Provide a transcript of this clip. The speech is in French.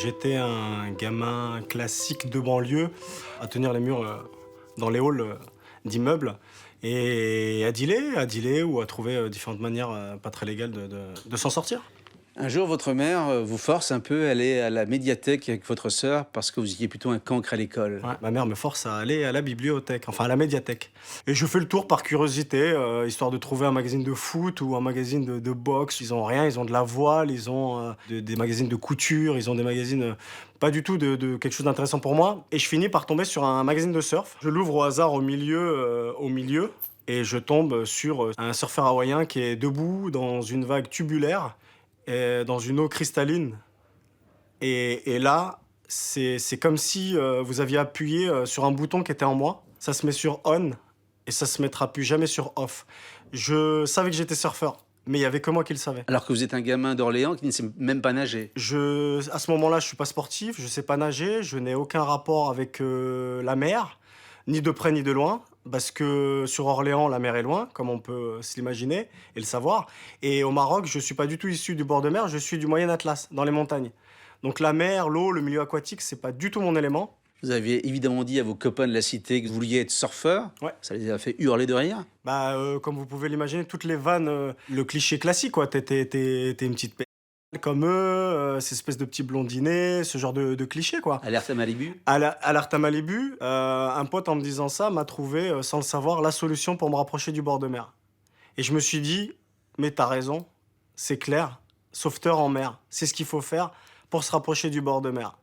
J'étais un gamin classique de banlieue à tenir les murs dans les halls d'immeubles et à dealer ou à trouver différentes manières pas très légales de s'en sortir. Un jour, votre mère vous force un peu à aller à la médiathèque avec votre sœur parce que vous étiez plutôt un cancre à l'école. Ouais, ma mère me force à aller à la bibliothèque, enfin à la médiathèque. Et je fais le tour par curiosité, histoire de trouver un magazine de foot ou un magazine de boxe. Ils ont rien, ils ont de la voile, ils ont des magazines de couture, ils ont des magazines pas du tout de quelque chose d'intéressant pour moi. Et je finis par tomber sur un magazine de surf. Je l'ouvre au hasard au milieu, et je tombe sur un surfeur hawaïen qui est debout dans une vague tubulaire, et dans une eau cristalline. Et là, c'est comme si vous aviez appuyé sur un bouton qui était en moi. Ça se met sur on et ça se mettra plus jamais sur off. Je savais que j'étais surfeur, mais il y avait que moi qui le savais. Alors que vous êtes un gamin d'Orléans qui ne sait même pas nager. À ce moment-là, je suis pas sportif, je sais pas nager, je n'ai aucun rapport avec la mer, ni de près ni de loin, parce que sur Orléans, la mer est loin, comme on peut se l'imaginer et le savoir. Et au Maroc, je suis pas du tout issu du bord de mer, je suis du Moyen Atlas, dans les montagnes. Donc la mer, l'eau, le milieu aquatique, c'est pas du tout mon élément. Vous aviez évidemment dit à vos copains de la cité que vous vouliez être surfeur. Ouais. Ça les a fait hurler de rire. Bah, comme vous pouvez l'imaginer, toutes les vannes, le cliché classique, quoi. T'es une petite comme eux, ces espèces de petits blondinets, ce genre de clichés, quoi. Alerte à Malibu. À l'Arta Malibu, un pote, en me disant ça, m'a trouvé, sans le savoir, la solution pour me rapprocher du bord de mer. Et je me suis dit, mais t'as raison, c'est clair, sauveteur en mer, c'est ce qu'il faut faire pour se rapprocher du bord de mer.